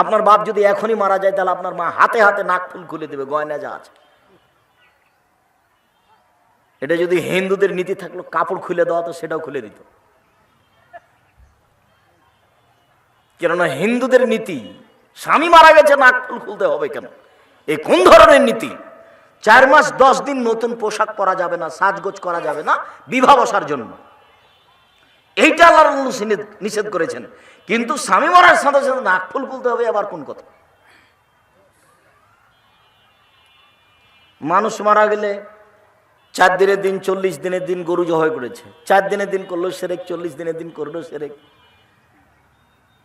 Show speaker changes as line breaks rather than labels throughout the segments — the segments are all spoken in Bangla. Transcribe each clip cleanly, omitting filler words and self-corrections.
আপনার বাপ যদি এখনই মারা যায় তাহলে আপনার মা হাতে হাতে নাক ফুল খুলে দেবে, গয়না যা আছে। এটা যদি হিন্দুদের নীতি থাকলো কাপড় খুলে দেওয়া তো সেটাও খুলে দিত, কেননা হিন্দুদের নীতি স্বামী মারা গেছে নাক ফুল খুলতে হবে কেন? এই কোন ধরনের নীতি? 4 মাস 10 দিন নতুন পোশাক পরা যাবে না, সাজগোজ করা যাবে না বিবাহ বসার জন্য, এইটা আল্লাহর রাসূল নিষেধ করেছেন। কিন্তু স্বামী মরার সাথে সাথে নাক ফুল খুলতে হবে আবার কোন কথা? মানুষ মারা গেলে 4 দিনের দিন 40 দিনের দিন গরু জবাই করেছে, 4 দিনের দিন করলো সেরেক, 40 দিনের দিন করলো সেরেক।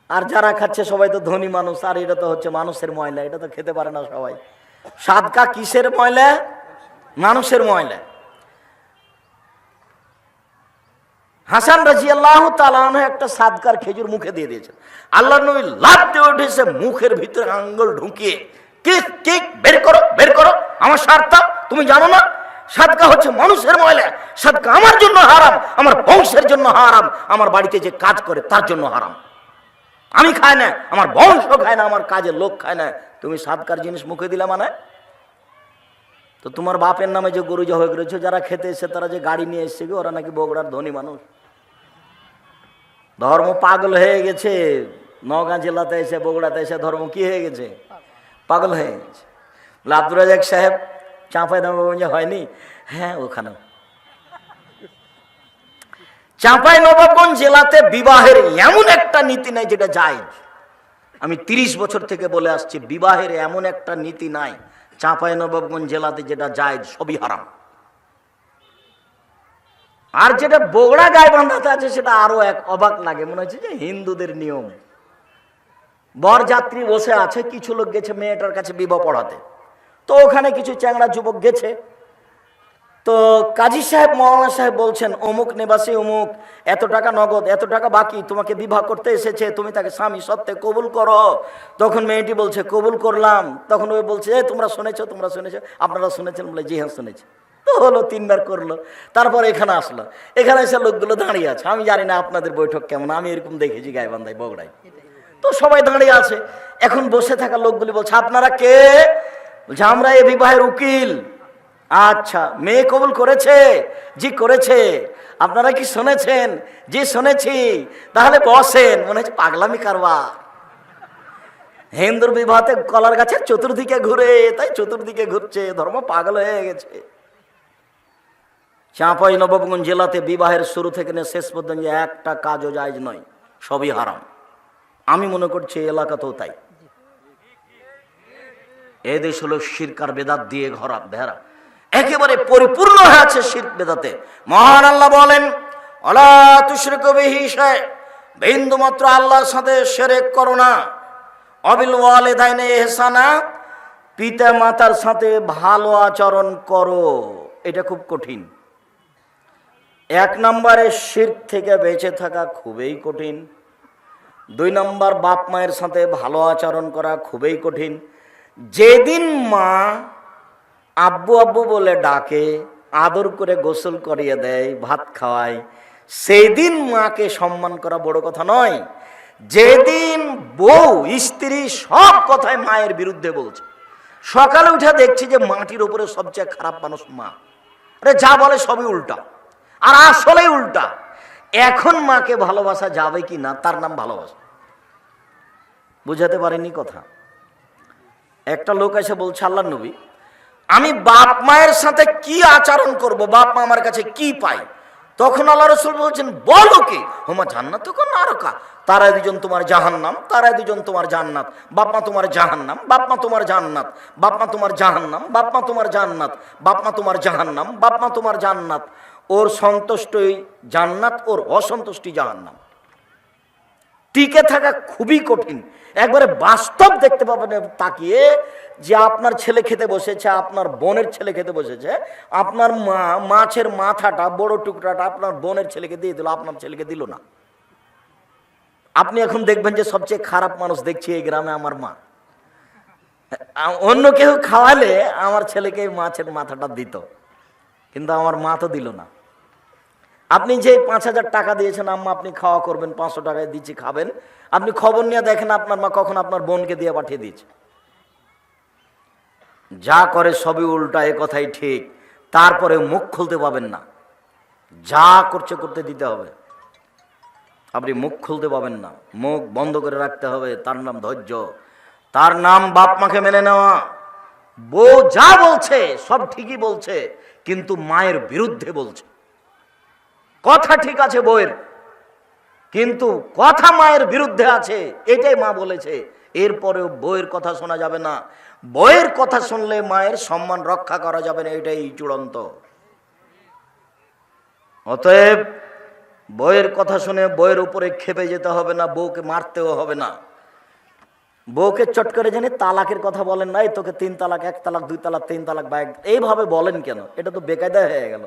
আর যারা খাচ্ছে সবাই তো ধনী মানুষ, আর এটা তো হচ্ছে মানুষের ময়লা, এটা তো খেতে পারে না সবাই। সাদকা কিসের ময়লা? মানুষের ময়লা। হাসান রাদিয়াল্লাহু তাআলা আনহু একটা সাদকার খেজুর মুখে দিয়ে দিয়েছেন। আল্লাহর নবী লাফ দিয়ে উঠেছে, মুখের ভিতরে আঙ্গুল ঢুকিয়ে কিক কিক, বের করো বের করো, আমার স্বার্থ তুমি জানো না? সাদকা হচ্ছে মানুষের ময়লা, সাদকা আমার জন্য হারাম, আমার বংশের জন্য হারাম, আমার বাড়িতে যে কাজ করে তার জন্য হারাম। আমি খাই না, আমার বংশ খায় না, আমার কাজের লোক খায় না, তুমি সাদকার জিনিস মুখে দিলা মানে? তো তোমার বাপের নামে যে গরু জবাই করেছো, যারা খেতে এসে তারা যে গাড়ি নিয়ে এসছে, ওরা নাকি বগুড়ার ধনী মানুষ। ধর্ম পাগল হয়ে গেছে। নওগাঁ জেলাতে এসে বগুড়াতে এসে ধর্ম কি হয়ে গেছে? পাগল হয়ে গেছে। আব্দুর রাজাক সাহেব চাঁপাইনবাবগঞ্জে হয়নি? হ্যাঁ, ওখানে চাঁপাইনবাবগঞ্জ জেলাতে বিবাহের এমন একটা নীতি নাই যেটা জায়েজ। আমি 30 বছর থেকে বলে আসছি, বিবাহের এমন একটা নীতি নাই চাঁপাইনবাবগঞ্জ জেলাতে যেটা জায়েজ, সবই হারাম। আর যেটা বগুড়া গাইবান্ধাতে আছে সেটা আরো এক অবাক লাগে, মনে হচ্ছে যে হিন্দুদের নিয়ম। বরযাত্রী বসে আছে, কিছু লোক গেছে মেয়েটার কাছে বিবাহ পড়াতে, তো ওখানে কিছু চ্যাংড়া যুবক গেছে। তো কাজী সাহেব মৌলানা সাহেব বলছেন, অমুক নিবাসী অমুক, এত টাকা নগদ, এত টাকা বাকি, তোমাকে বিবাহ করতে এসেছে, তুমি তাকে স্বামী সত্ত্বে কবুল করো। তখন মেয়েটি বলছে কবুল করলাম। তখন ওই বলছে, তোমরা শুনেছো, তোমরা শুনেছো, আপনারা শুনেছেন? বলে জি হ্যাঁ শুনেছি। তো হলো, 3 বার করলো। তারপর এখানে আসলো, এখানে এসে লোকগুলো দাঁড়িয়ে আছে। আমি জানি না আপনাদের বৈঠক কেমন, আমি এরকম দেখেছি গাইবান্ধায়, বগুড়ায়। তো সবাই দাঁড়িয়ে আছে। এখন বসে থাকা লোকগুলি বলছে, আপনারা কে? বলছে আমরা এই বিবাহের উকিল। আচ্ছা, মেয়ে কবুল করেছে? জি করেছে। আপনারা কি শুনেছেন? জি শুনেছি। তাহলে বসেন। মনে হচ্ছে পাগলামি কারবার। হিন্দুর বিবাহতে কলার গাছের চতুর্দিকে ঘুরে, তাই চতুর্দিকে ঘুরছে, ধর্ম পাগল হয়ে গেছে। চাঁপাইনবাবগঞ্জ জেলাতে বিবাহের শুরু থেকে নিয়ে শেষ পর্যন্ত একটা কাজও জায়েজ নয়, সবই হারাম। আমি মনে করছি এই এলাকাতেও তাই। এই দেশ হলো শিরক আর বেদাত দিয়ে ঘেরা, একেবারে পরিপূর্ণ হয়ে আছে শিরক বেদাতে। মহান আল্লাহ বলেন, ওয়ালা তুশরিকু বিহি শাই, বিন্দু মাত্র আল্লাহর সাথে শিরক করো না। ওয়াবিল ওয়ালিদাইনি ইহসানা, পিতা মাতার সাথে ভালো আচরণ করো। এটা খুব কঠিন। 1 নম্বরে শিরক থেকে বেঁচে থাকা খুবই কঠিন। 2 নম্বর বাপ মায়ের সাথে ভালো আচরণ করা খুবই কঠিন। যেদিন মা আব্বু আব্বু বলে ডাকে, আদর করে গোসল করিয়ে দেয়, ভাত খাওয়ায়, সেই দিন মাকে সম্মান করা বড় কথা নয়। যেদিন বউ স্ত্রী সব কথায় মায়ের বিরুদ্ধে বলছে, সকালে উঠে দেখছি যে মাটির উপরে সবচেয়ে খারাপ মানুষ মা। আরে যা বলে সবই উল্টা, আর আসলেই উল্টা। এখন মাকে ভালোবাসা যাবে কি না, তার নাম ভালোবাসা। বুঝাতে পারিনি কথা। একটা লোক এসে বলছে, আল্লাহর নবী, আমি বাপ মায়ের সাথে কি আচরণ করব, বাপ মা আমার কাছে কি পায়? তখন আল্লাহ রাসূল বলছেন, বলো কি? হুমা জান্নাত কোন নারকা, তারা 2জন তোমার জাহান্নাম, তারা 2জন তোমার জান্নাত। বাপ মা তোমার জাহান্নাম, বাপ মা তোমার জান্নাত, বাপ মা তোমার জাহান্নাম, বাপ মা তোমার জান্নাত, বাপ মা তোমার জাহান্নাম, বাপ মা তোমার জান্নাত। ওর সন্তুষ্টই জান্নাত, ওর অসন্তুষ্টি জাহান্নাম। টিকে থাকা খুবই কঠিন। একবারে বাস্তব দেখতে পাবেন তাকিয়ে, যে আপনার ছেলে খেতে বসেছে, আপনার বোনের ছেলে খেতে বসেছে, আপনার মা মাছের মাথাটা, বড় টুকরাটা আপনার বোনের ছেলেকে দিয়ে দিল, আপনার ছেলেকে দিল না। আপনি এখন দেখবেন যে সবচেয়ে খারাপ মানুষ দেখছি এই গ্রামে আমার মা। অন্য কেউ খাওয়ালে আমার ছেলেকে মাছের মাথাটা দিত, কিন্তু আমার মা তো দিল না। আপনি যে 5,000 টাকা দিয়েছেন আম্মা আপনি খাওয়া করবেন, 500 টাকায় দিচ্ছি খাবেন, আপনি খবর নিয়ে দেখেন আপনার মা কখন আপনার বোনকে দিয়ে পাঠিয়ে দিয়েছে। যা করে সবই উল্টা, এ কথাই ঠিক। তারপরে মুখ খুলতে পাবেন না, যা করছে করতে দিতে হবে, আপনি মুখ খুলতে পাবেন না, মুখ বন্ধ করে রাখতে হবে। তার নাম ধৈর্য, তার নাম বাপ মাকে মেনে নেওয়া। বউ যা বলছে সব ঠিকই বলছে, কিন্তু মায়ের বিরুদ্ধে বলছে। কথা ঠিক আছে বউয়ের, কিন্তু কথা মায়ের বিরুদ্ধে আছে, এটাই মা বলেছে। এরপরেও বউয়ের কথা শোনা যাবে না। বউয়ের কথা শুনলে মায়ের সম্মান রক্ষা করা যাবে না, এটাই চূড়ান্ত। অতএব বউয়ের কথা শুনে বউয়ের উপরে খেপে যেতে হবে না, বউকে মারতেও হবে না। বউকে চট করে জানি তালাকের কথা বলেন না, এই তোকে 3 তালাক, 1 তালাক, 2 তালাক, 3 তালাক, এইভাবে বলেন কেন? এটা তো বেকায়দা হয়ে গেল।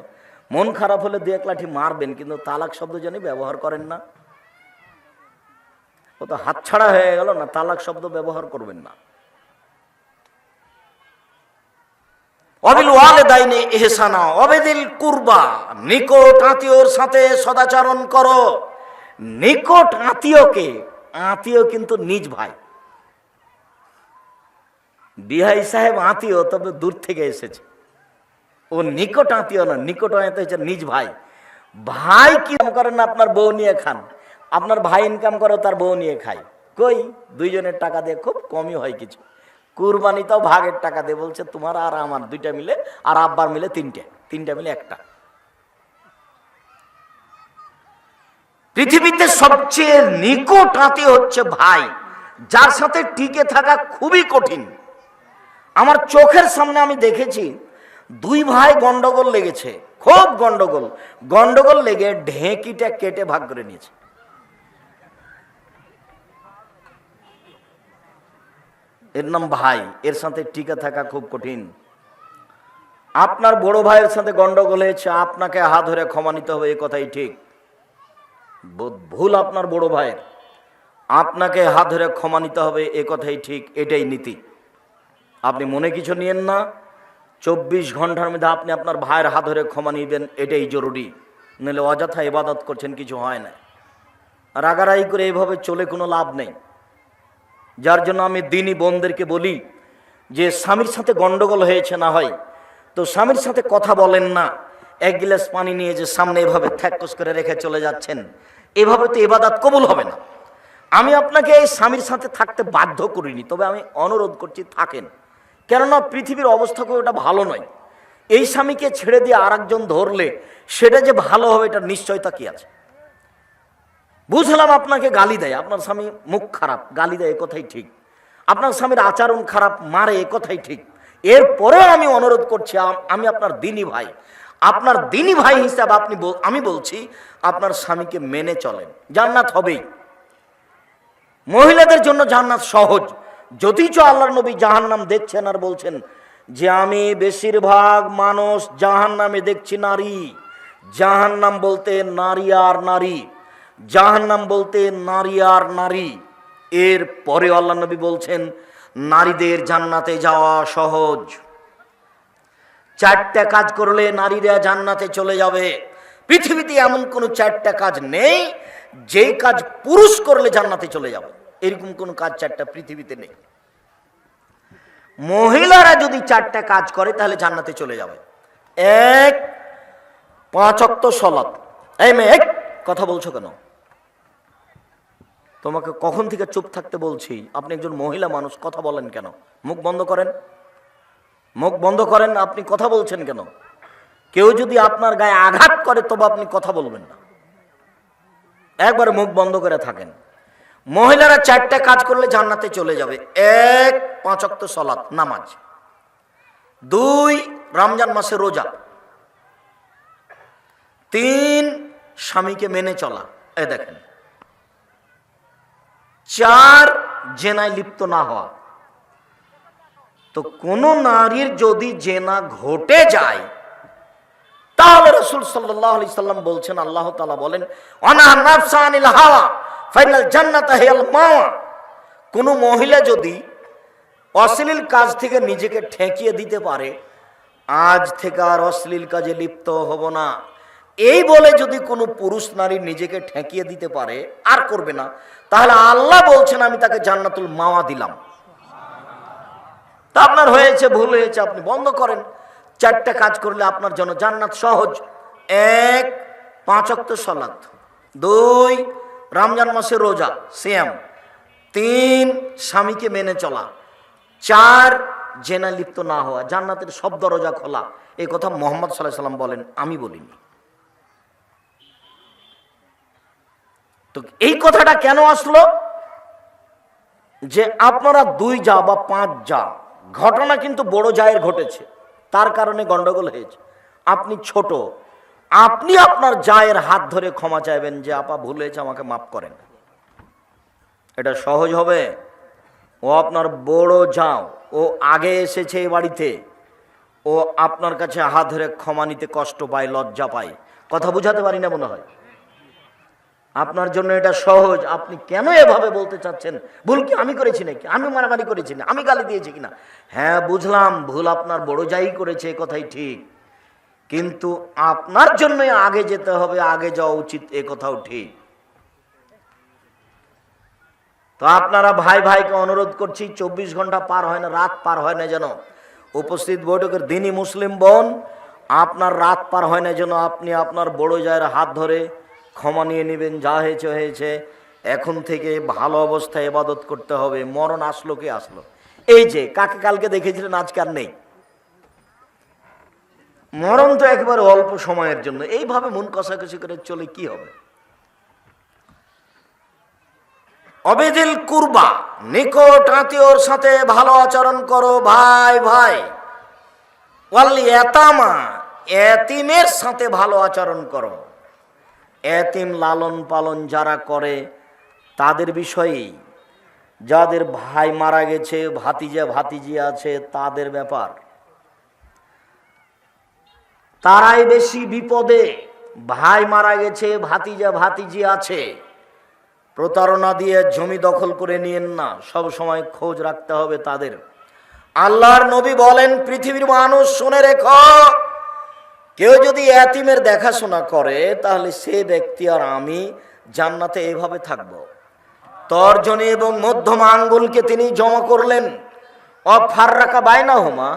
মন খারাপ হলে 2-1 লাঠি মারবেন, কিন্তু তালাক শব্দ জানি ব্যবহার করেন না, ও তো হাতছাড়া হয়ে গেল না। তালাক শব্দ ব্যবহার করবেন না। অবিল ওয়ালিদাইনি ইহসানা ওয়াবিদিল কুরবা, নিকট আত্মীয়র সাথে সদাচরণ করো। নিকট আত্মীয়কে, আত্মীয় কিন্তু নিজ ভাই। বিহাই সাহেব আত্মীয়, তবে দূর থেকে এসেছে, ও নিকট আত্মীয় না, নিকট আত্মীয় হচ্ছে নিজ ভাই। ভাই কি করেন? আপনার বউ নিয়ে খান, আপনার ভাই ইনকাম করে তার বউ নিয়ে খায়। কই, দুইজনের টাকা দিয়ে খুব কমই হয় কিছু। কুরবানিটাও ভাগের টাকা দিয়ে বলছে তোমার আর আমার 2টা মিলে, আর আব্বার মিলে 3টা মিলে 1টা। পৃথিবীতে সবচেয়ে নিকট আত্মীয় হচ্ছে ভাই, যার সাথে টিকে থাকা খুবই কঠিন। আমার চোখের সামনে আমি দেখেছি 2 ভাই গন্ডগোল লেগেছে, খুব গন্ডগোল লেগে ঢেঁকিটা কেটে ভাগ করে নিয়েছে। এর নাম ভাই, এর সাথে টিকে থাকা খুব কঠিন। আপনার বড় ভাইয়ের সাথে গন্ডগোল হয়েছে, আপনাকে হাত ধরে ক্ষমা নিতে হবে, এ কথাই ঠিক। ভুল আপনার বড় ভাইয়ের, আপনাকে হাত ধরে ক্ষমা নিতে হবে, এ কথাই ঠিক, এটাই নীতি। আপনি মনে কিছু নিয়েন না, 24 ঘন্টার মধ্যে আপনি আপনার ভাইয়ের হাত ধরে ক্ষমা নিবেন, এটাই জরুরি। নাহলে অযথা ইবাদত করছেন, কিছু হয় না। রাগারাগি করে এইভাবে চলে কোনো লাভ নেই। যার জন্য আমি দিনী বোনদেরকে বলি যে স্বামীর সাথে গন্ডগোল হয়েছে না হয় তো স্বামীর সাথে কথা বলেন না। 1 গ্লাস পানি নিয়ে যে সামনে এভাবে থ্যাকস করে রেখে চলে যাচ্ছেন, এভাবে তো ইবাদত কবুল হবে না। আমি আপনাকে এই স্বামীর সাথে থাকতে বাধ্য করিনি, তবে আমি অনুরোধ করছি থাকেন। কেননা পৃথিবীর অবস্থা খুব এটা ভালো নয়। এই স্বামীকে ছেড়ে দিয়ে আরেকজন ধরলে সেটা যে ভালো হবে এটার নিশ্চয়তা কি আছে? বুঝলাম আপনাকে গালি দেয়, আপনার স্বামী মুখ খারাপ, গালি দেয়, এ কথাই ঠিক। আপনার স্বামীর আচরণ খারাপ, মারে, এ কথাই ঠিক। এরপরেও আমি অনুরোধ করছি, আমি আপনার দিনী ভাই, আপনার দিনী ভাই হিসাবে আমি বলছি আপনার স্বামীকে মেনে চলেন, জান্নাত হবেই। মহিলাদের জন্য জান্নাত সহজ, যদিচ আল্লাহর নবী জাহান্নাম দেখছেন আর বলছেন যে আমি বেশিরভাগ মানুষ জাহান্নামে দেখছি নারী। জাহান্নাম বলতে নারী আর নারী, জাহান্নাম বলতে নারী আর নারী। এর পরে আল্লাহর নবী বলছেন নারীদের জান্নাতে যাওয়া সহজ। 4টা কাজ করলে নারীরা জান্নাতে চলে যাবে। পৃথিবীতে এমন কোনো 4টা কাজ নেই যেই কাজ পুরুষ করলে জান্নাতে চলে যাবে, এরকম কোন কাজ 4টা পৃথিবীতে নেই। মহিলারা যদি 4টা কাজ করে তাহলে জান্নাতে চলে যাবে। 1, 5 ওয়াক্ত সালাত। এই মেয়ে, কথা বলছো কেন? তোমাকে কখন থেকে চুপ থাকতে বলছি? আপনি একজন মহিলা মানুষ, কথা বলেন কেন? মুখ বন্ধ করেন, মুখ বন্ধ করেন। আপনি কথা বলছেন কেন? কেউ যদি আপনার গায়ে আঘাত করে তবে আপনি কথা বলবেন না, একবার মুখ বন্ধ করে থাকেন। মহিলারা 4টা কাজ করলে জান্নাতে চলে যাবে। 1, 5 ওয়াক্ত সালাত, নামাজ। 2, রমজান মাসে রোজা। 3, স্বামীকে মেনে চলা, এই দেখেন। 4, জেনায় লিপ্ত না হওয়া। তো কোন নারীর যদি জেনা ঘটে যায় তাহলে রাসূল সাল্লাল্লাহু আলাইহি সাল্লাম বলছেন, আল্লাহ তাআলা বলেন অনাহা নাফসা আনিল হাওয়া ফাইনাল জান্নাতা হিয়াল মাওয়া। কোন মহিলা যদি অশ্লীল কাজ থেকে নিজেকে ঠেকিয়ে দিতে পারে, আজ থেকে আর অশ্লীল কাজে লিপ্ত হব না, এই বলে যদি কোনো পুরুষ নারী নিজেকে ঠেকিয়ে দিতে পারে আর করবে না, তাহলে আল্লাহ বলছেন আমি তাকে জান্নাতুল মাওয়া দিলাম। তা আপনার হয়েছে, ভুল হয়েছে, আপনি বন্ধ করেন। 4টা কাজ করলে আপনার জন্য জান্নাত সহজ। 1, 5 ওয়াক্ত সালাত। 2, রমজান মাসে রোজা সিয়াম। 3, স্বামীকে মেনে চলা। 4, জেনা লিপ্ত না হওয়া। জান্নাতের সব দরজা খোলা। এই কথা মুহাম্মদ সাল্লাল্লাহু আলাইহি সাল্লাম বলেন, আমি বলিনি। তো এই কথাটা কেন আসলো? যে আপনারা 2 যা বা 5 যা, ঘটনা কিন্তু বড় জায়ের ঘটেছে, তার কারণে গন্ডগোল হয়েছে। আপনি ছোট, আপনি আপনার জায়ের হাত ধরে ক্ষমা চাইবেন যে আপা ভুল হয়েছে, আমাকে মাফ করেন। এটা সহজ হবে? ও আপনার বড় যাও, ও আগে এসেছে এই বাড়িতে, ও আপনার কাছে হাত ধরে ক্ষমা নিতে কষ্ট পায়, লজ্জা পায়। কথা বুঝাতে পারি না মনে হয়? আপনার জন্য এটা সহজ। আপনি কেন এভাবে বলতে চাচ্ছেন? ভুল কি আমি করেছি নাকি? আমি মারামারি করেছি না? আমি গালি দিয়েছি কিনা? হ্যাঁ বুঝলাম, ভুল আপনার বড় যাই করেছে, এ কথাই ঠিক, কিন্তু আপনার জন্য আগে যেতে হবে, আগে যাওয়া উচিত, এ কথাও ঠিক। তো আপনারা ভাই ভাইকে অনুরোধ করছি, 24 ঘন্টা পার হয় না, রাত পার হয় না যেন, উপস্থিত বৈঠকের দিনই মুসলিম বোন, আপনার রাত পার হয় না যেন আপনি আপনার বড় জায়ের হাত ধরে ক্ষমা নিয়ে নেবেন। যা হয়েছে হয়েছে, এখন থেকে ভালো অবস্থায় ইবাদত করতে হবে। মরণ আসলো কে আসলো? এই যে কাকে কালকে দেখেছিলেন, আজকে আর নেই। মরণ তো একেবারে অল্প সময়ের জন্য। এইভাবে মন কষাকষি করে চলে কি হবে? অবেদিল কুরবা, নিকট আত্মীয়র সাথে ভালো আচরণ করো। ভাই ভাই, ওয়াল ইয়াতামা, এতিমের সাথে ভালো আচরণ করো। এতিম লালন পালন যারা করে তাদের বিষয়েই, যাদের ভাই মারা গেছে, ভাতিজা ভাতিজি আছে, তাদের ব্যাপার, তারাই বেশি বিপদে। ভাই মারা গেছে, ভাতিজা ভাতিজি আছে, প্রতারণা দিয়ে জমি দখল করে নিয়েন না, সব সময় খোঁজ রাখতে হবে তাদের। আল্লাহর নবী বলেন, পৃথিবীর মানুষ শুনে রেখো, কেউ যদি এতিমের দেখাশোনা করে তাহলে সে ব্যক্তি আর আমি জান্নাতে এভাবে থাকব। তর্জনী এবং মধ্যম আঙ্গুলকে তিনি জমা করলেন, অফাররাকা বাইনাহুমা,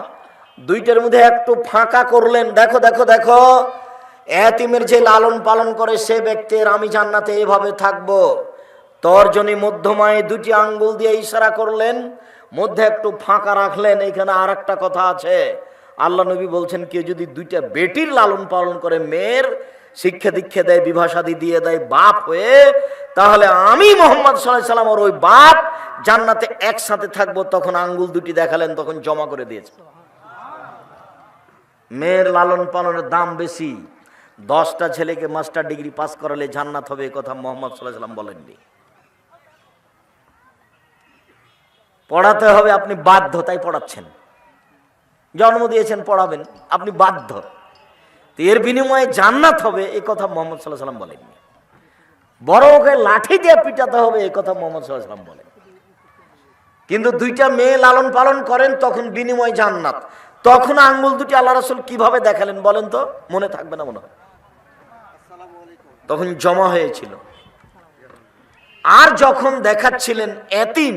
দুইটার মধ্যে একটু ফাঁকা করলেন। দেখো দেখো দেখো, এতিমের যে লালন পালন করে সে ব্যক্তির আমি জান্নাতে এভাবে থাকব। তর্জনী মধ্যমায় 2টি আঙ্গুল দিয়ে ইশারা করলেন, মধ্যে একটু ফাঁকা রাখলেন। এখানে আর একটা কথা আছে, আল্লাহ নবী বলছেন, কেউ যদি 2টা বেটির লালন পালন করে, মেয়ের শিক্ষা দীক্ষা দেয়, বিবাহ শাদী দিয়ে দেয় বাপ হয়ে, তাহলে আমি মুহাম্মদ সাল্লাল্লাহু আলাইহি সাল্লাম আর ওই বাপ জান্নাতে একসাথে থাকবো। তখন আঙ্গুল 2টি দেখালেন, তখন জমা করে দিয়েছে। মেয়ের লালন পালনের দাম বেশি। 10টা ছেলেকে মাস্টার ডিগ্রি পাস করালে জান্নাত হবে, এ কথা মুহাম্মদ সাল্লাল্লাহু আলাইহি সাল্লাম বলেননি। পড়াতে হবে, আপনি বাধ্য, তাই পড়াচ্ছেন। জন্ম দিয়েছেন, পড়াবেন, আপনি বাধ্য। এর বিনিময়ে জান্নাত হবে, এই কথা মুহাম্মদ সাল্লাল্লাহু আলাইহি সাল্লাম বলেননি। বড় ওকে লাঠি দিয়ে পিটাতে হবে, এই কথা মুহাম্মদ সাল্লাল্লাহু আলাইহি সাল্লাম বলেন। কিন্তু 2টা মেয়ে লালন পালন করেন, তখন বিনিময় জান্নাত। তখন আঙ্গুল 2টি আল্লাহ রাসূল কিভাবে দেখালেন বলেন তো? মনে থাকবে না মনে হয়? তখন জমা হয়েছিল। আর যখন দেখাচ্ছিলেন এতিম,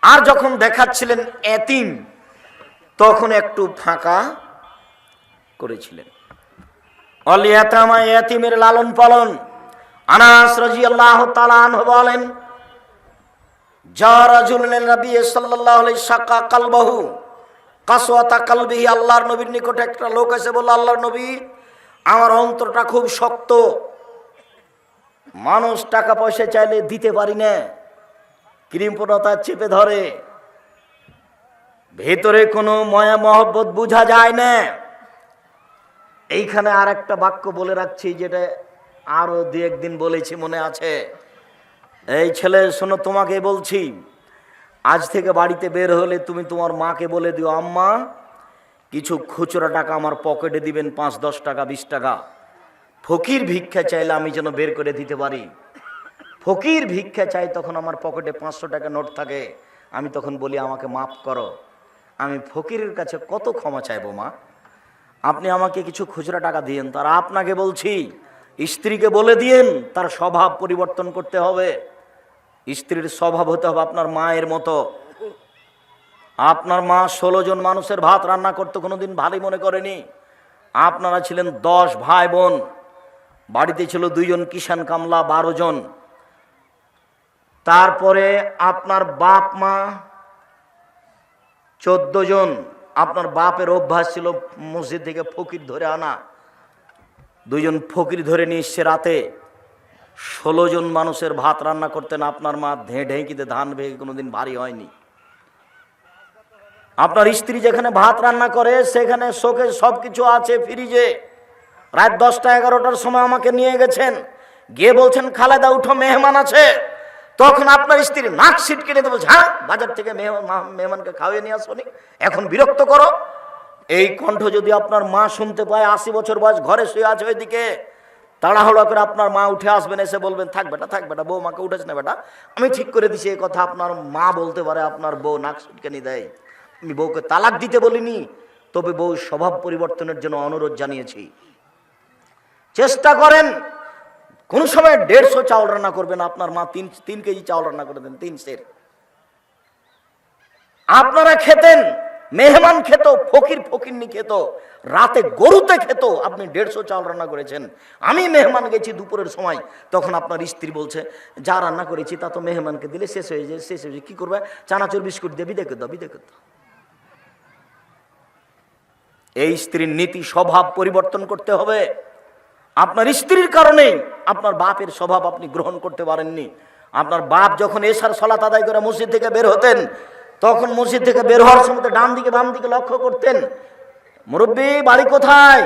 আর যখন দেখাচ্ছিলেন এতিম, তখন একটু ফাঁকা করেছিলেন। অল ইয়াতামা, এতিমের লালন পালন। আনাস রাদিয়াল্লাহু তাআলা আনহু বলেন, যা রাজুলুন নবী সাল্লাল্লাহু আলাইহি শাক্কা কলবহু কাসওয়াতা কলবিহি, আল্লাহর নবীর নিকটে একটা লোক এসে বলল, আল্লাহর নবী, আমার অন্তরটা খুব শক্ত, মানুষ টাকা পয়সা চাইলে দিতে পারি না, কৃপণতা চেপে ধরে, ভেতরে কোনো মায়া মহব্বত বোঝা যায় না। এইখানে আর একটা বাক্য বলে রাখছি, যেটা আরো 2-1 দিন বলেছি, মনে আছে? এই ছেলে শোনো, তোমাকে বলছি, আজ থেকে বাড়িতে বের হলে তুমি তোমার মাকে বলে দিও, আম্মা কিছু খুচরা টাকা আমার পকেটে দিবেন, 5-10 টাকা 20 টাকা। ফকির ভিক্ষা চাইলে আমি যেন বের করে দিতে পারি। ফকির ভিক্ষা চাই, তখন আমার পকেটে 500 টাকা নোট থাকে, আমি তখন বলি আমাকে মাফ করো। আমি ফকিরের কাছে কত ক্ষমা চাইবো মা? আপনি আমাকে কিছু খুচরা টাকা দিয়েন, তার আপনাকে বলছি স্ত্রীকে বলে দিয়েন তার স্বভাব পরিবর্তন করতে হবে। স্ত্রীর স্বভাব হতে হবে আপনার মায়ের মতো। আপনার মা 16 জন মানুষের ভাত রান্না করতে কোনোদিন ভারী মনে করেনি। আপনারা ছিলেন 10 ভাই বোন, বাড়িতে ছিল 2 জন কিষান কামলা, 12 জন। তারপরে আপনার বাপ মা 14 জন। আপনার বাপের অভ্যাস ছিল মসজিদ থেকে ফকির ধরে আনা, 2 জন ফকির ধরে নিয়ে এসছে রাতে। 16 জন মানুষের ভাত রান্না করতেন আপনার মা, ঢেঁকিতে ধান ভেঙে কোনোদিন ভারী হয়নি। আপনার স্ত্রী যেখানে ভাত রান্না করে সেখানে শোকে সব কিছু আছে ফ্রিজে। রাত 10টা 11টার সময় আমাকে নিয়ে গেছেন, গিয়ে বলছেন খালেদা উঠো মেহমান আছে। তখন আপনার স্ত্রী নাক সিটকে নিতে বলছে, হ্যাঁ বাজার থেকে মেহমানকে খাওয়িয়ে নিয়ে আসনি, এখন বিরক্ত করো। এই কণ্ঠ যদি আপনার মা শুনতে পায়, 80 বছর বয়স, ঘরে শুয়ে আছে ওইদিকে, তাড়াহুড়া করে আপনার মা উঠে আসবেন, এসে বলবেন থাক বেটা বউ মাকে উঠেছে না বেটা, আমি ঠিক করে দিছি। এই কথা আপনার মা বলতে পারে, আপনার বউ নাক সিটকানি দেয়। আমি বউকে তালাক দিতে বলিনি, তবে বউ স্বভাব পরিবর্তনের জন্য অনুরোধ জানিয়েছি। চেষ্টা করেন কোন সময় 150 চাউল রান্না করবেন, আপনার মা 3 কেজি চাউল রান্না করে দেন, 3 সের। আপনারা খেতেন, মেহমান খেত, ফকিরনি খেত, রাতে গরুতে খেত, আপনি 150 চাউল রান্না করেছেন। আমি মেহমান গেছি দুপুরের সময়, তখন আপনার স্ত্রী বলছে যা রান্না করেছি তা তো মেহমানকে দিলে শেষ হয়ে যায়, কি করবে, চানাচুর বিস্কুট দিয়ে বিদে দাও। এই স্ত্রীর নীতি স্বভাব পরিবর্তন করতে হবে। আপনার স্ত্রীর কারণে আপনার বাপের স্বভাব আপনি গ্রহণ করতে পারেননি। আপনার বাপ যখন এশার সালাত আদায় করে মসজিদ থেকে বের হতেন, তখন মসজিদ থেকে বের হওয়ার সময় ডান দিকে বাম দিকে লক্ষ্য করতেন, মুরব্বী বাড়ি কোথায়?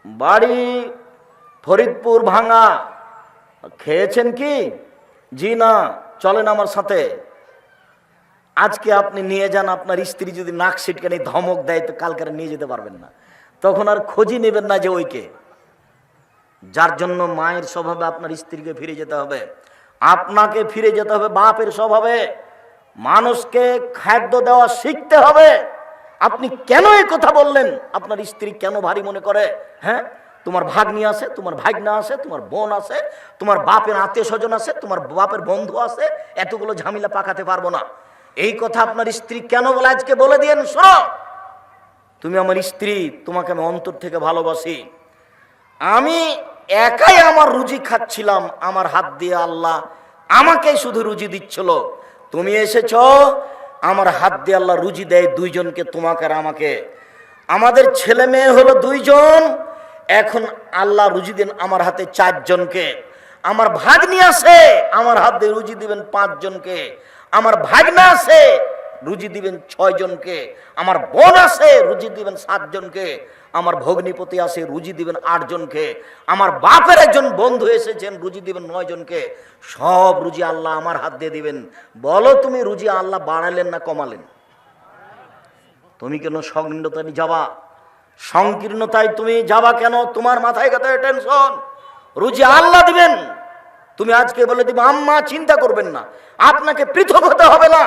বাড়ি ফরিদপুর ভাঙা। খেয়েছেন কি? জি না, চলেন আমার সাথে। আজকে আপনি নিয়ে যান, আপনার স্ত্রী যদি নাক সিটকানি ধমক দেয় তো কালকে নিয়ে যেতে পারবেন না, তখন আর খোঁজই নেবেন না যে ওইকে। যার জন্য মায়ের স্বভাবে আপনার স্ত্রীকে ফিরে যেতে হবে, আপনাকে ফিরে যেতে হবে বাপের স্বভাবে। মানুষকে খাদ্য দেওয়া শিখতে হবে। আপনি কেন এই কথা বললেন? আপনার স্ত্রী কেন ভারী মনে করে? হ্যাঁ, তোমার ভাগ্নি আছে, তোমার ভাগনা আছে, তোমার বোন আছে, তোমার বাপের আত্মীয় স্বজন আছে, তোমার বাপের বন্ধু আছে, এতগুলো ঝামেলা পাকাতে পারবো না। এই কথা আপনার স্ত্রী কেন বলে আজকে বলে দিয়েন, শোনো তুমি আমার স্ত্রী, তোমাকে আমি অন্তর থেকে ভালোবাসি। আমি একাই আমার রুজি খাচ্ছিলাম, আমার হাত দিয়ে আল্লাহ আমাকে শুধু রুজি দিচ্ছিল। তুমি এসেছ, আমার হাত দিয়ে আল্লাহ রুজি দেয় 2 জনকে, তোমাকে আর আমাকে। আমাদের ছেলে মেয়ে হলো 2 জন, এখন আল্লাহ রুজি দেন আমার হাতে 4 জনকে। আমার ভাগ্নি আছে, আমার হাত দিয়ে রুজি দিবেন 5 জনকে। আমার ভাগনা আছে, রুজি দিবেন 6 জনকে। আমার বোন আছে, রুজি দিবেন 7 জনকে। আমার ভগ্নিপতি আছে, রুজি দিবেন 8 জনকে। আমার বাপের একজন বন্ধু এসেছেন, রুজি দিবেন 9 জনকে। সব রুজি আল্লাহ আমার হাত দিয়ে দিবেন। বলো তুমি রুজি আল্লাহ বাড়ালেন না কমালেন? তুমি কেন সংকীর্ণতায় যাবা? সংকীর্ণতায় তুমি যাবা কেন? তোমার মাথায় কথায় টেনশন। রুজি আল্লাহ দিবেন। তুমি আজকে বলে দিবে আম্মা চিন্তা করবেন না, আপনাকে পৃথক হতে হবে না,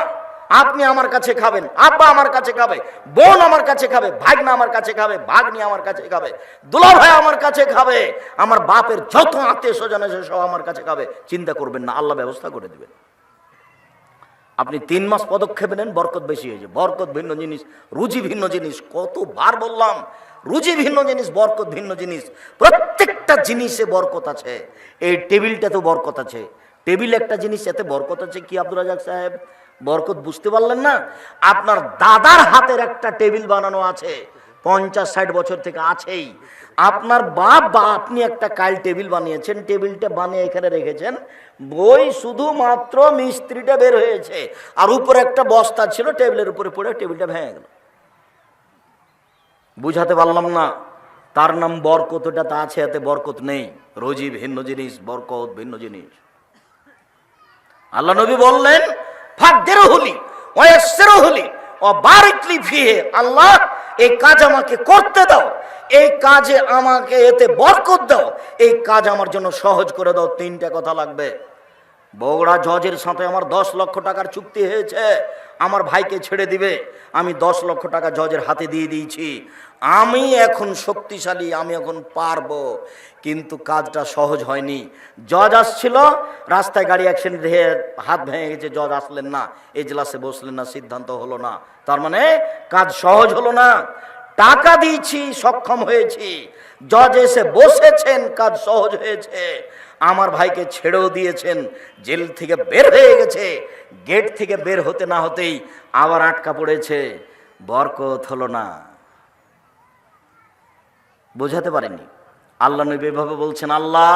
আপনি আমার কাছে খাবেন, আব্বা আমার কাছে খাবে, বোন আমার কাছে খাবে, ভাগনা আমার কাছে খাবে, ভাগ্নি আমার কাছে খাবে, দুলা ভাই আমার কাছে খাবে, আমার বাপের যত আত্মীয় স্বজন আছে সব আমার কাছে খাবে। চিন্তা করবেন না, আল্লাহ ব্যবস্থা করে দিবেন। আপনি 3 মাস পদক্ষেপ নেন, বরকত বেশি হয়েছে। বরকত ভিন্ন জিনিস, রুজি ভিন্ন জিনিস। কতবার বললাম, রুজি ভিন্ন জিনিস, বরকত ভিন্ন জিনিস। প্রত্যেকটা জিনিসে বরকত আছে। এই টেবিলটা তো বরকত আছে। টেবিল একটা জিনিস, এতে বরকত আছে। কি আব্দুল রাজাক সাহেব, বরকত বুঝতে পারলেন না? আপনার দাদার হাতের একটা টেবিল বানানো আছে, 50-60 বছর থেকে আছেই। আপনার বাপ বা আপনি একটা কাল টেবিল বানিয়েছেন, টেবিলটা বানিয়ে এখানে রেখেছেন, বই শুধুমাত্র মিস্ত্রিটা বের হয়েছে, আর উপরে একটা বস্তা ছিল, টেবিলের উপরে পড়ে টেবিলটা ভেঙে গেল। বুঝাতে পারলাম না? তার নাম বরকত। ওটা তা আছে, এতে বরকত নেই। রুজি ভিন্ন জিনিস, বরকত ভিন্ন জিনিস। আল্লাহ নবী বললেন ফাকদিরহুলি ওয়া ইয়াসসিরহুলি ওয়া বারিকলি ফিহি, আল্লাহ এই কাজ আমাকে করতে দাও, এই কাজে আমাকে এতে বরকত দাও, এই কাজ আমার জন্য সহজ করে দাও। 3টা কথা লাগবে। বগুড়া জজের সাথে আমার 10 লক্ষ টাকার চুক্তি হয়েছে, আমার ভাইকে ছেড়ে দিবে। আমি 10 লক্ষ টাকা জজের হাতে দিয়ে দিয়েছি। আমি এখন শক্তিশালী, আমি এখন পারবো। কিন্তু কাজটা সহজ হয়নি। জজ আসছিল, রাস্তায় গাড়ি অ্যাক্সিডেন্ট হয়ে হাত ভেঙে গেছে, জজ আসলেন না, এজলাসে বসলেন না, সিদ্ধান্ত হলো না। তার মানে কাজ সহজ হলো না। টাকা দিয়েছি, সক্ষম হয়েছি, জজ এসে বসেছেন, কাজ সহজ হয়েছে। আমার ভাইকে ছেড়েও দিয়েছেন, জেল থেকে বের হয়ে গেছে, গেট থেকে বের হতে না হতেই আবার আটকা পড়েছে, বরকত হলো না। বোঝাতে পারেনি। আল্লাহ নবী এভাবে বলছেন, আল্লাহ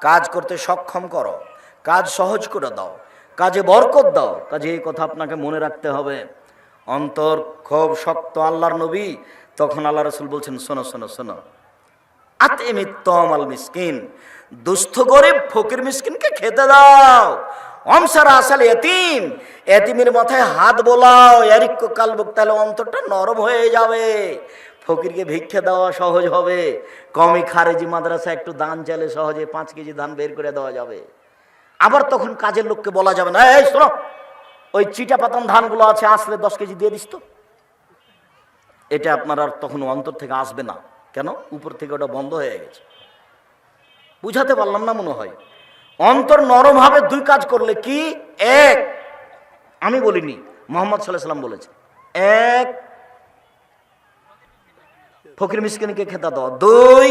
কাজ করতে সক্ষম করো, কাজ সহজ করে দাও, কাজে বরকত দাও। কাজে এই কথা আপনাকে মনে রাখতে হবে। অন্তর খুব শক্ত আল্লাহর নবী। তখন আল্লাহ রাসূল বলছেন, শোনো শোনো শোনো, আতিমিত্তম আল মিসকিন, দুস্থ গরিব ফকির মিসকিনকে খেতে দাও। অমসারা আসাল এতিম, এতিমের মাথায় হাত বোলাও, এরিক্য কালবুক, তাহলে অন্তরটা নরম হয়ে যাবে। ফকিরকে ভিক্ষা দেওয়া সহজ হবে। কমি খারেজি মাদ্রাসা একটু দান চাইলে সহজে 5 কেজি ধান বের করে দেওয়া যাবে। আবার তখন কাজের লোককে বলা যাবে না, এই শোনো, ওই চিটা পাতান ধানগুলো আছে, আসলে 10 কেজি দিয়ে দিস তো। এটা আপনার আর তখন অন্তর থেকে আসবে না। কেন? উপর থেকে ওটা বন্ধ হয়ে গেছে। বুঝাতে পারলাম না মনে হয়। অন্তর নরম হবে 2 কাজ করলে। কি? 1, আমি বলিনি, মুহাম্মদ সাল্লাল্লাহু আলাইহি ওয়াসাল্লাম বলেছে, 1 ফকির মিসকিনকে খেতে দাও, 2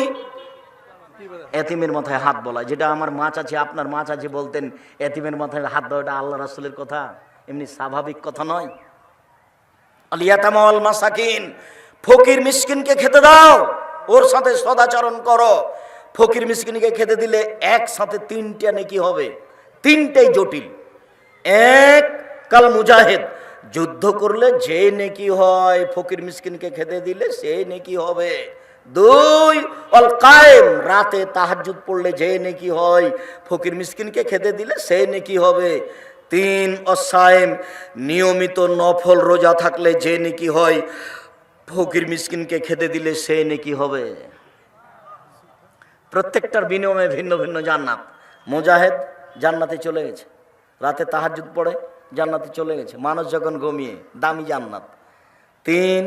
এতিমের মাথায় হাত বলা। যেটা আমার মা চাচি, আপনার মা চাচি বলতেন এতিমের মাথায় হাত দাও, এটা আল্লাহ রাসূলের কথা, এমনি স্বাভাবিক কথা নয়। আল ইয়াতামা ওয়াল মাসাকিন, ফকির মিসকিনকে খেতে দাও, ওর সাথে সদাচরণ করো। ফকির মিসকিনকে খেতে দিলে একসাথে 3টা নেকি হবে, 3টাই জটিল। 1 কাল মুজাহিদ, যুদ্ধ করলে যে নেকি হয়, ফকির মিসকিনকে খেতে দিলে সেই নেকি হবে। 2 অল কায়েম, রাতে তাহাজ্জুদ পড়লে যে নেকি হয়, ফকির মিসকিনকে খেতে দিলে সেই নেকি হবে। 3 অসায়েম, নিয়মিত নফল রোজা থাকলে যে নেকি হয়, ফকির মিসকিনকে খেতে দিলে সেই নেকি হবে। প্রত্যেকটার বিনিময়ে ভিন্ন ভিন্ন জান্নাত। মুজাহিদ জান্নাতে চলে গেছে, রাতে তাহাজ্জুদ পড়ে জান্নাতে চলে গেছে, মানুষ যখন ঘুমিয়ে, দামি জান্নাত। 3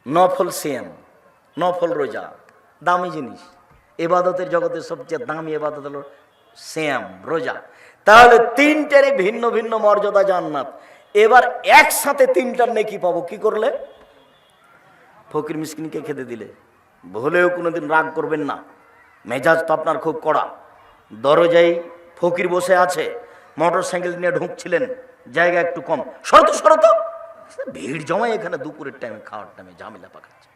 নফল সিয়াম, নফল রোজা, দামি জিনিস। ইবাদতের জগতের সবচেয়ে দামি ইবাদত হলো সিয়াম, রোজা। তাহলে 3টারই ভিন্ন ভিন্ন মর্যাদা, জান্নাত। এবার একসাথে 3টার নেকি পাবো কি করলে? ফকির মিসকিনকে খেতে দিলে। ভুলেও কোনোদিন রাগ করবেন না, মেজাজ তো আপনার খুব কড়া। দরজায় ফকির বসে আছে, মোটর সাইকেল নিয়ে ঢুকছিলেন, জায়গা একটু কম, শরত শরত, ভিড় জমায় এখানে দুপুরের টাইমে, খাওয়ার টাইমে ঝামেলা পাকাচ্ছে।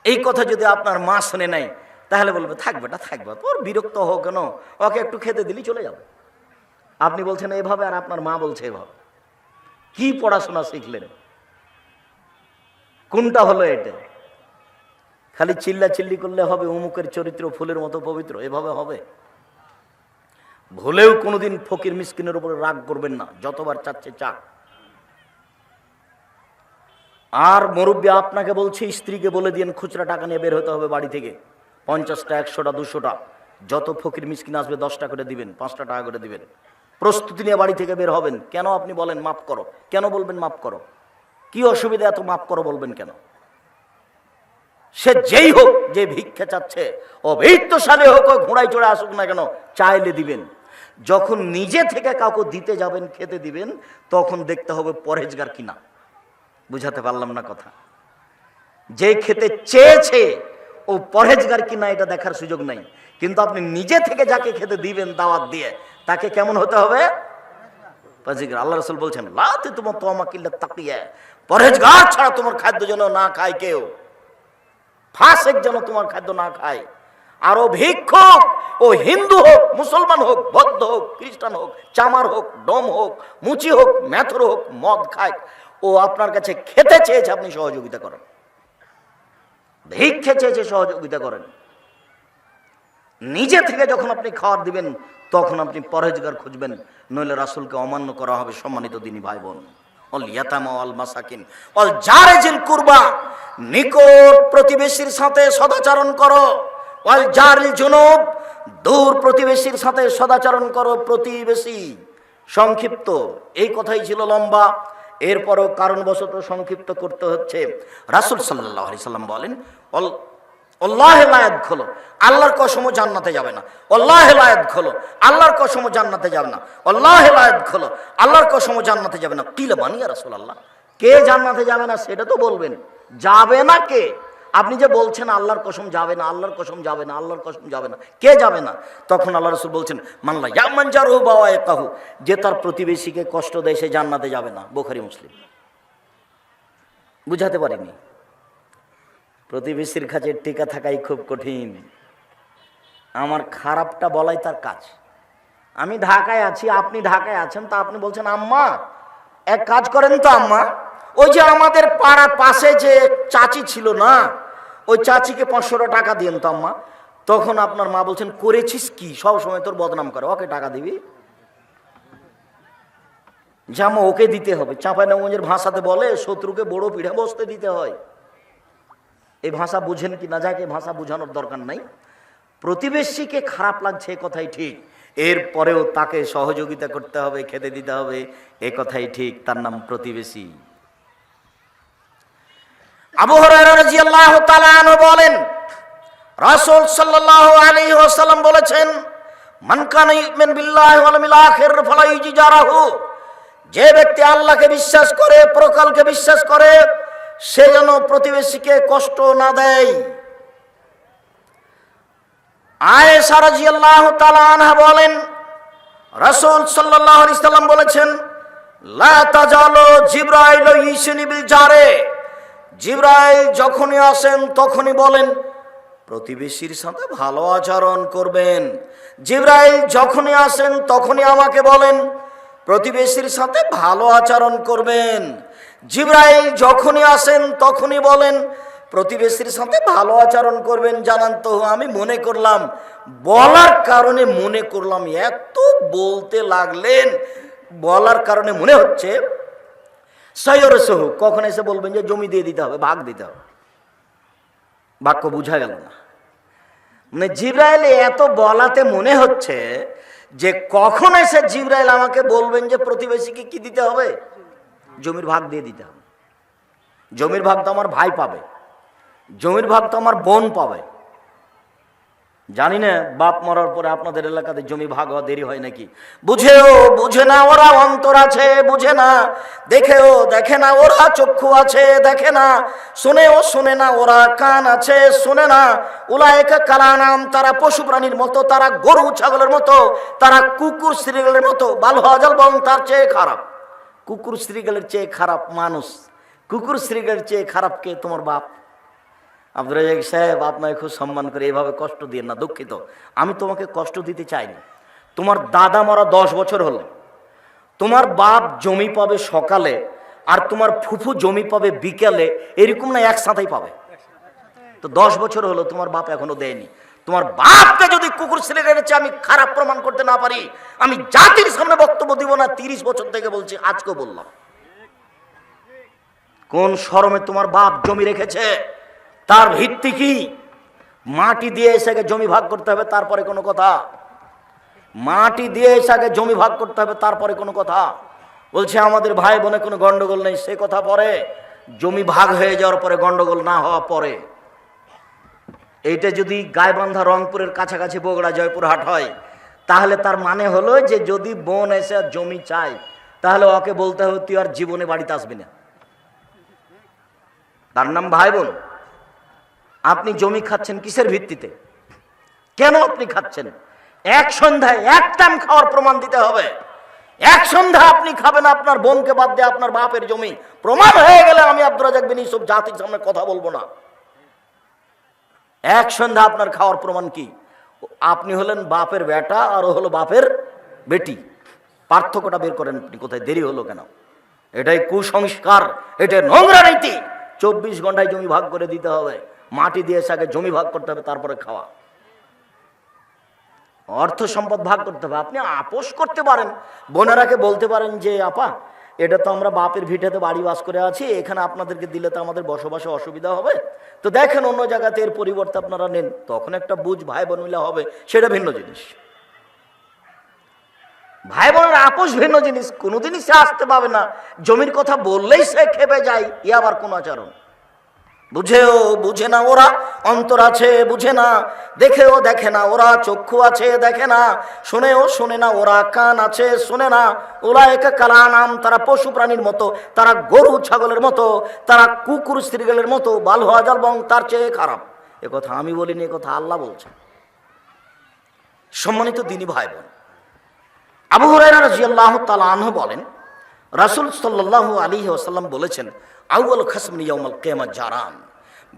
এই কথা যদি আপনার মা শুনে নাই, তাহলে বলবে থাক বেটা থাকবে, তোর বিরক্ত হোক কেন, ওকে একটু খেতে দিলি চলে যাবে। আপনি বলছেন এভাবে, আর আপনার মা বলছে এভাবে। কি পড়াশোনা শিখলেন? কোনটা হলো এটা? খালি চিল্লা চিল্লি করলে হবে অমুকের চরিত্র ফুলের মতো পবিত্র, এভাবে হবে? ভুলেও কোনোদিন ফকির মিসকিনের উপরে রাগ করবেন না, যতবার চাচ্ছে চাক। আর মুরব্বী আপনাকে বলছে, স্ত্রীকে বলে দিন খুচরা টাকা নিয়ে বের হতে হবে বাড়ি থেকে, 50টা 100টা 200টা, যত ফকির মিসকিন আসবে 10টা করে দিবেন, 5টা টাকা করে দিবেন। প্রস্তুতি নিয়ে বাড়ি থেকে বের হবেন। কেন? আপনি বলেন মাফ করো, কেন বলবেন মাফ করো? কি অসুবিধা এত মাফ করো বলবেন কেন? সে যেই হোক, যে ভিক্ষা চাচ্ছে, অভিত্তশালী হোক, ঘোড়ায় চড়ে আসুক না কেন, চাইলে দিবেন। যখন নিজে থেকে কাউকে দিতে যাবেন, খেতে দিবেন, তখন দেখতে হবে পরহেজগার কিনা। বুঝাতে পারলাম না কথা? যে খেতে চেয়েছে ও পরহেজগার কিনা, এটা দেখার সুযোগ নাই। কিন্তু আপনি নিজে থেকে যাকে খেতে দিবেন দাওয়াত দিয়ে, তাকে কেমন হতে হবে? পরহেজগার। আল্লাহ রাসূল বলছেন, লা তোমার তোয়ামাকিল্লা তাকিয়া, পরহেজগার ছাড়া তোমার খাদ্য যেন না খায় কেউ, ফাসেক যেন তোমার খাদ্য না খায়। আর ও ভিক্ষুক, ও হিন্দু হোক, মুসলমান হোক, বৌদ্ধ হোক, খ্রিস্টান হোক, চামার হোক, ডম হোক, মুচি হোক, মেথর হোক, মদ খায়, ও আপনার কাছে খেতে চেয়েছে, আপনি সহযোগিতা করেন। ভিক্ষে চেয়েছে, সহযোগিতা করেন। নিজে থেকে যখন আপনি খাওয়ার দিবেন, তখন আপনি পরহেজগার খুঁজবেন, নইলে রাসূলকে অমান্য করা হবে। সম্মানিত দিনী ভাই বোন, অল ইয়াতামা ওয়াল মাসাকিন অল জারিজিল কুরবা, নিকট প্রতিবেশীর সাথে সদাচরণ করো। ওয়াল জারিল জুনুব, দূর প্রতিবেশীর সাথে সদাচরণ করো, প্রতিবেশী। সংক্ষিপ্ত, এই কথাই ছিল লম্বা, এরপরও কারণবশত সংক্ষিপ্ত করতে হচ্ছে। রাসূল সাল্লাল্লাহু আলাইহি সাল্লাম বলেন, আল্লাহে লা ইয়াদখুলু, আল্লাহর কসমও জান্নাতে যাবে না। আল্লাহে লা ইয়াদখুলু, আল্লাহর কসমও জান্নাতে যাবে না। আল্লাহে লা ইয়াদখুলু, আল্লাহর কসমও জান্নাতে যাবে না। কিলা মান ইয়া রাসূলুল্লাহ, কে জান্নাতে যাবে না সেটা তো বলবেন, যাবে না কে? আপনি যে বলছেন আল্লাহর কসম যাবে না, আল্লাহর কসম যাবে না, আল্লাহর কসম যাবে না, কে যাবে না? তখন আল্লাহ রাসূল বলছেন, মানলা ইয়ামান জারহু বাওয়াইকাহু, যে তার প্রতিবেশীকে কষ্ট দেয় সে জান্নাতে যাবে না। বুখারী মুসলিম। বুঝাতে পারিনি। প্রতিবেশীর কাছে টিকা থাকাই খুব কঠিন। আমার খারাপটা বলাই তার কাজ। আমি ঢাকায় আছি, আপনি ঢাকায় আছেন, তা আপনি বলছেন আম্মা এক কাজ করেন তো আম্মা, ওই যে আমাদের পাড়ার পাশে যে চাচি ছিল না, ওই চাচিকে 500 টাকা দিন তো আম্মা। তখন আপনার মা বলছেন, করেছিস কি, সব সময় তোর বদনাম করে, ওকে টাকা দিবি? জামা ওকে দিতে হবে। চাঁপাইনবাবগঞ্জের ভাষাতে বলে, শত্রুকে বড় পিঠে বসতে দিতে হয়। এই ভাষা বুঝেন কি না, যাকে ভাষা বোঝানোর দরকার নাই। প্রতিবেশীকে খারাপ লাগছে এ কথাই ঠিক, এরপরেও তাকে সহযোগিতা করতে হবে, খেতে দিতে হবে, এ কথাই ঠিক, তার নাম প্রতিবেশী। আবু হুরায়রা রাদিয়াল্লাহু তাআলা আনহু বলেন, রাসূল সাল্লাল্লাহু আলাইহি ওয়াসাল্লাম বলেছেন, মান কানা ইউমিন বিল্লাহি ওয়াল ইয়াউমিল আখির ফালা ইউজিরাহু, যে ব্যক্তি আল্লাহকে বিশ্বাস করে, পরকালকে বিশ্বাস করে, সে যেন প্রতিবেশীকে কষ্ট না দেয়। আয়েশা রাদিয়াল্লাহু তাআলা আনহা বলেন, রাসূল সাল্লাল্লাহু আলাইহি সাল্লাম বলেছেন, লা তাজালু জিবরাইল ইউসিনি বিল জারে, জিবরাইল যখনই আসেন তখনই বলেন প্রতিবেশীর সাথে ভালো আচরণ করবেন। জিবরাইল যখনই আসেন তখনই আমাকে বলেন প্রতিবেশীর সাথে ভালো আচরণ করবেন। জিবরাইল যখনই আসেন তখনই বলেন প্রতিবেশীর সাথে ভালো আচরণ করবেন। জানান তো, আমি মনে করলাম, বলার কারণে মনে করলাম, এত বলতে লাগলেন, বলার কারণে মনে হচ্ছে সৈয়রসহু, কখন এসে বলবেন যে জমি দিয়ে দিতে হবে, ভাগ দিতে হবে। বাক্য বুঝা গেল না। মানে জিবরাইল এত বলাতে মনে হচ্ছে যে কখন এসে জিবরাইল আমাকে বলবেন যে প্রতিবেশীকে কি দিতে হবে, জমির ভাগ দিয়ে দিতে হবে। জমির ভাগ তো আমার ভাই পাবে, জমির ভাগ তো আমার বোন পাবে। জানি না বাপ মরার পরে আপনাদের এলাকাতে জমি ভাগ হওয়া দেরি হয় নাকি। বুঝেও বুঝে না ওরা, অন্তর আছে বুঝে না, দেখেও দেখে না ওরা, চক্ষু আছে দেখে না, শুনেও শুনে না ওরা, কান আছে শুনে না। উলায়েকা কালানাম, তারা পশু প্রাণীর মতো, তারা গরু ছাগলের মতো, তারা কুকুর শ্রীগালের মতো। বাল হাজাল, বরং তার চেয়ে খারাপ। কুকুর শ্রীগালের চেয়ে খারাপ মানুষ, কুকুর শ্রীগালের চেয়ে খারাপ কে? তোমার বাপ। আব্দুর রাজ্জাক সাহেব, আপনাকে খুব সম্মান করে, এভাবে কষ্ট দিয়ে না, দুঃখিত, আমি তোমাকে কষ্ট দিতে চাইনি। তোমার দাদা মরা 10 বছর হলো, তোমার বাপ জমি পাবে সকালে আর তোমার ফুফু জমি পাবে বিকেলে, এরকম না একসাথেই পাবে। তো 10 বছর হলো তোমার বাপ এখনো দেয়নি। তোমার বাপকে যদি কুকুর ছেলেদের চেয়ে আমি খারাপ প্রমাণ করতে না পারি, আমি জাতির সামনে বক্তব্য দিব না। 30 বছর থেকে বলছি, আজকেও বললাম। কোন শরমে তোমার বাপ জমি রেখেছে? তার ভিত্তি কি? মাটি দিয়ে এসে জমি ভাগ করতে হবে, তারপরে কোনো কথা। মাটি দিয়ে এসে জমি ভাগ করতে হবে, তারপরে কোনো কথা। বলছে আমাদের ভাই বোনে কোনো গন্ডগোল নেই, সে কথা পরে। জমি ভাগ হয়ে যাওয়ার পরে গন্ডগোল না হওয়া পরে। এইটা যদি গাইবান্ধা রংপুরের কাছাকাছি বগুড়া জয়পুরহাট হয়, তাহলে তার মানে হলো যে যদি বোন এসে জমি চায়, তাহলে ওকে বলতে হবে তুই আর জীবনে বাড়িতে আসবি না। তার নাম ভাই বোন। আপনি জমি খাচ্ছেন কিসের ভিত্তিতে? কেন আপনি খাচ্ছেন? এক সন্ধ্যায় এক টাইম খাওয়ার প্রমাণ দিতে হবে। এক সন্ধ্যা আপনি খাবেন আপনার বোনকে বাদ দিয়ে আপনার বাপের জমি, প্রমাণ হয়ে গেলে আমি আব্দুর রাজ্জাক বিন ইউসুফ জাতির সামনে কথা বলবো না। এক সন্ধ্যা আপনার খাওয়ার প্রমাণ কি? আপনি হলেন বাপের বেটা আর ও হলো বাপের বেটি। পার্থক্যটা বের করেন আপনি। কোথায় দেরি হলো কেন? এটাই কুসংস্কার, এটা নোংরা নীতি। 24 ঘন্টায় জমি ভাগ করে দিতে হবে, মাটি দিয়ে আগে জমি ভাগ করতে হবে, তারপরে খাওয়া। অর্থ সম্পদ ভাগ করতে হবে। আপনি আপোষ করতে পারেন, বোনেরাকে বলতে পারেন যে আপা এটা তো আমরা বাপের ভিটেতে বাড়ি বাস করে আছি, এখানে আপনাদেরকে দিলে তো আমাদের বসবাসে অসুবিধা হবে, তো দেখেন অন্য জায়গাতে এর পরিবর্তে আপনারা নেন, তখন একটা বুঝ ভাই বোন মিলে হবে, সেটা ভিন্ন জিনিস। ভাই বোনের আপোষ ভিন্ন জিনিস, কোনোদিনই সে আসতে পাবে না, জমির কথা বললেই সে খেপে যায়, ই আবার কোন আচরণ? বুঝেও বুঝে না ওরা, অন্তর আছে বুঝে না, দেখেও দেখে না ওরা, চক্ষু আছে দেখে না, শুনেও শুনে না ওরা, কান আছে শুনে না, ওরা একা কালা নাম, তারা পশু প্রাণীর মতো, তারা গরু ছাগলের মতো, তারা কুকুর স্ত্রীগলের মতো, বালু হাজার বং তার চেয়ে খারাপ। এ কথা আমি বলিনি, এ কথা আল্লাহ বলছেন। সম্মানিত দিনী ভাই বোন, আবু হুরায়রা রাদিয়াল্লাহু তাআলা আনহু বলেন, রাসূল সাল্লাল্লাহু আলাইহি ওয়াসাল্লাম বলেছেন, আউয়াল খাসমিন ইয়াউমাল কিয়ামাহ জারান,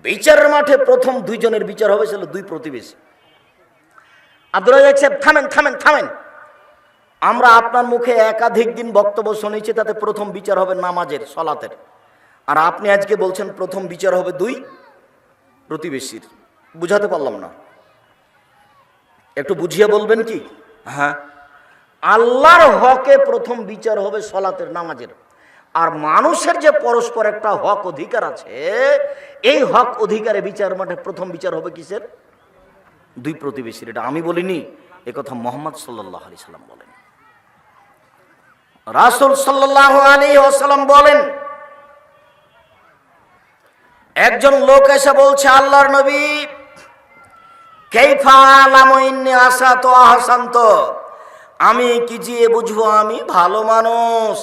বিচারের মাঠে প্রথম দুইজনের বিচার হবে ছিল দুই প্রতিবেশী। আব্দুর রাজ্জাক সাহেব থামেন থামেন থামেন, আমরা আপনার মুখে একাধিক দিন বক্তব্য শুনেছি, তাতে প্রথম বিচার হবে নামাজের, সালাতের, আর আপনি আজকে বলছেন প্রথম বিচার হবে দুই প্রতিবেশীর। বুঝাতে পারলাম না, একটু বুঝিয়ে বলবেন কি? হ্যাঁ, আল্লাহর হকে প্রথম বিচার হবে সালাতের, নামাজের, আর মানুষের যে পরস্পর একটা হক অধিকার আছে, এই হক অধিকারে বিচার মাঠে প্রথম বিচার হবে কিসের? দুই প্রতিবেশীর। এটা আমি বলিনি, এ কথা মুহাম্মদ সাল্লাল্লাহু আলাইহি সাল্লাম বলেন। রাসূল সাল্লাল্লাহু আলাইহি ওয়াসাল্লাম বলেন, একজন লোক এসে বলছে, আল্লাহর নবী, কাইফা আলামু ইন্নী আসাতু আহসান্ত, আমি কি দিয়ে বুঝবো আমি ভালো মানুষ,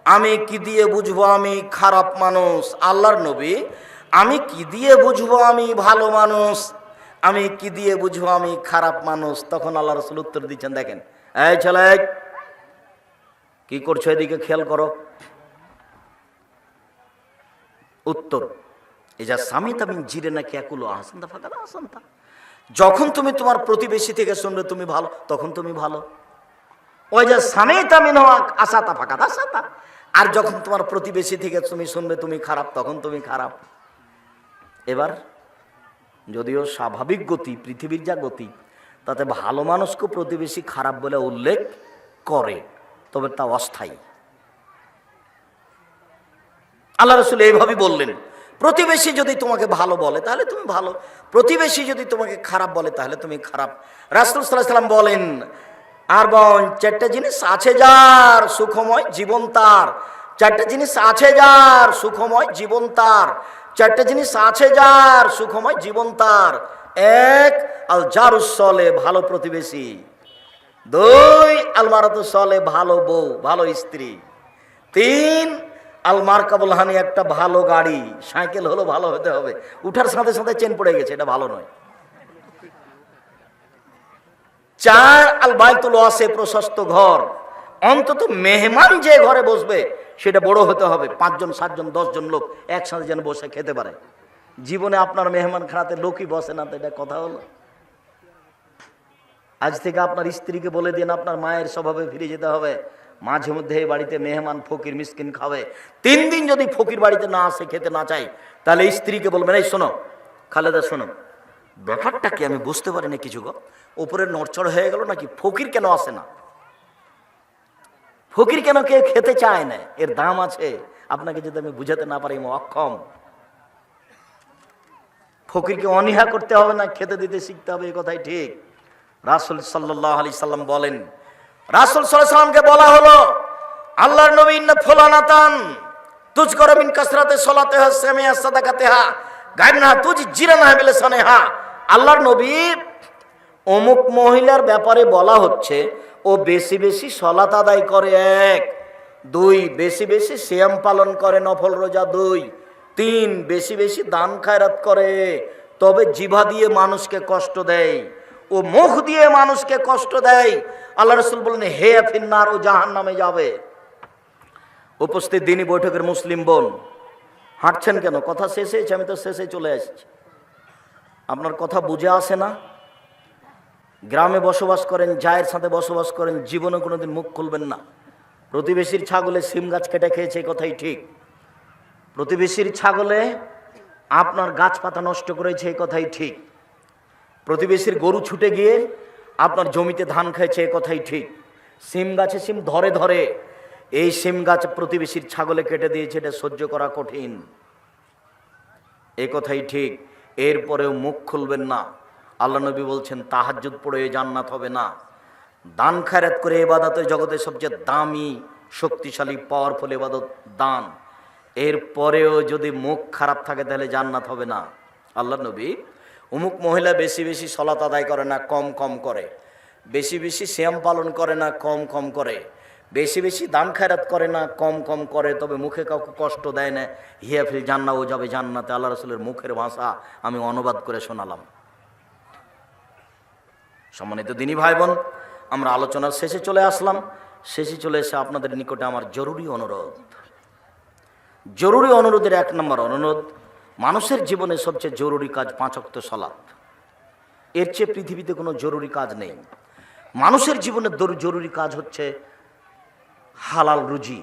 আমি কি দিয়ে বুঝবো আমি খারাপ মানুষ? আল্লাহর নবী, আমি কি দিয়ে বুঝবো আমি ভালো মানুষ, আমি কি দিয়ে বুঝবো আমি খারাপ মানুষ? তখন আল্লাহ রাসূল উত্তর দিচ্ছেন, দেখেন, এই ছেলে কি করছো, এদিকে খেয়াল করো। উত্তর, এই যা সামিতা মিন জিরানাকা ইয়াকুলু আহসানতা ফাকাদ আহসানতা, যখন তুমি তোমার প্রতিবেশী থেকে শুনবে তুমি ভালো, তখন তুমি ভালো। ওই যে সামিতা মিনহু আসাতা ফাকাদ আসাতা, আর যখন তোমার প্রতিবেশী থেকে তুমি শুনবে তুমি খারাপ, তখন তুমি খারাপ। এবার যদিও স্বাভাবিক গতি, পৃথিবীর যা গতি, তাতে ভালো মানুষকে প্রতিবেশী খারাপ বলে উল্লেখ করে, তবে তা অস্থায়ী। আল্লাহ রাসূল এইভাবেই বললেন, প্রতিবেশী যদি তোমাকে ভালো বলে তাহলে তুমি ভালো, প্রতিবেশী যদি তোমাকে খারাপ বলে তাহলে তুমি খারাপ। রাসূল সাল্লাল্লাহু আলাইহি ওয়াসাল্লাম বলেন, আর বোন, চারটা জিনিস আছে যার সুখময় জীবন তার, চারটা জিনিস আছে যার সুখময় জীবন তার, চারটা জিনিস আছে যার সুখময় জীবন তার। এক, আল জারুস সলে, ভালো প্রতিবেশী। দুই, আল মারাতু সলে, ভালো বউ, ভালো স্ত্রী। তিন, আল মারকাবুল হানি, একটা ভালো গাড়ি, সাইকেল হলো ভালো হতে হবে, উঠার সাথে সাথে চেন পড়ে গেছে, এটা ভালো নয়। চার, আল বাইতুল ওয়াসি, প্রশস্ত ঘর, অন্তত মেহমান যে ঘরে বসবে সেটা বড় হতে হবে, 5 জন 7 জন 10 জন লোক একসাথে যেন বসে খেতে পারে। জীবনে আপনার মেহমান খানাতে লোকই বসে না, তো এটা কথা হলো? আজ থেকে আপনার স্ত্রীকে বলে দিন আপনার মায়ের স্বভাবে ফিরে যেতে হবে, মাঝে মধ্যে এই বাড়িতে মেহমান ফকির মিসকিন খাবে। 3 দিন যদি ফকির বাড়িতে না আসে, খেতে না চাই, তাহলে স্ত্রীকে বলবেন, এই শোনো খালেদা, শোনো, ব্যাপারটা কি আমি বুঝতে পারি না কিছু গো, উপরে নড়চড় হয়ে গেল নাকি, ফকির কেন আসে না, ফকির কেন কে খেতে চায় না, এর দাম আছে, আপনাকে যদি আমি বুঝাতে না পারি অক্ষম। ফকিরকে অনীহা করতে হবে না, খেতে দিতে শিখতে হবে, এই কথাই ঠিক। রাসূল সাল্লাল্লাহু আলাইহি সাল্লাম বলেন, রাসূল সাল্লাল্লাহু আলাইহি সাল্লামকে বলা হলো, আল্লাহর নবী, ইন্না ফুলানাতান তুজকারু মিন কাসরাতি সালাতিহা সামিয়া সাদাকাতিহা গায়না তুজ জিরানা বিলিসানিহা, আল্লাহর নবী, অমুক মহিলার ব্যাপারে বলা হচ্ছে ও বেশি বেশি সালাত আদায় করে, 1, 2 বেশি বেশি সিয়াম পালন করে, নফল রোজা, 2, 3 বেশি বেশি দান খায়রাত করে, তবে জিভা দিয়ে মানুষকে কষ্ট দেয়, ও মুখ দিয়ে মানুষকে কষ্ট দেয়। আল্লাহ রাসূল বলেন, হে ফিন্নার, ও জাহান্নামে যাবে। উপস্থিত দিনী বৈঠকের মুসলিম বোন, হাঁটছেন কেন? কথা শেষ হয়েছে, আমি তো শেষে চলে আসছি। আপনার কথা বুঝে আসে না? গ্রামে বসবাস করেন, জায়ের সাথে বসবাস করেন, জীবনে কোনোদিন মুখ খুলবেন না। প্রতিবেশীর ছাগলে সিম গাছ কেটে খেয়েছে, এই কথাই ঠিক। প্রতিবেশীর ছাগলে আপনার গাছপাতা নষ্ট করেছে, এই কথাই ঠিক। প্রতিবেশীর গরু ছুটে গিয়ে আপনার জমিতে ধান খেয়েছে, এই কথাই ঠিক। সিম গাছে সিম ধরে ধরে এই সিম গাছ প্রতিবেশীর ছাগলে কেটে দিয়েছে, এটা সহ্য করা কঠিন। এ কথাই ঠিক। এরপরেও মুখ খুলবেন না। আল্লাহ নবী বলছেন তাহাজ্জুদ পড়ে জান্নাত হবে না। দান খায়রাত করে ইবাদতের জগতে সবচেয়ে দামি, শক্তিশালী, পাওয়ারফুল ইবাদত দান। এরপরেও যদি মুখ খারাপ থাকে তাহলে জান্নাত হবে না। আল্লাহ নবী অমুক মহিলা বেশি বেশি সলাত আদায় করে না, কম কম করে, বেশি বেশি সিয়াম পালন করে না, কম কম করে, বেশি বেশি দান খায়রাত করে না, কম কম করে, তবে মুখে কাউকে কষ্ট দেয় না, হিয়া ফিল জান্নাত, ও যাবে জান্নাতে। আল্লাহ রাসূলের মুখের ভাষা আমি অনুবাদ করে শোনালাম। সম্মানিত দিনী ভাই বোন, আমরা আলোচনার শেষে চলে আসলাম। শেষে চলে এসে আপনাদের নিকটে আমার জরুরি অনুরোধের 1 নম্বর অনুরোধ, মানুষের জীবনে সবচেয়ে জরুরি কাজ 5 ওয়াক্ত সালাত। এর চেয়ে পৃথিবীতে কোনো জরুরি কাজ নেই। মানুষের জীবনে জরুরি কাজ হচ্ছে হালাল রুজি,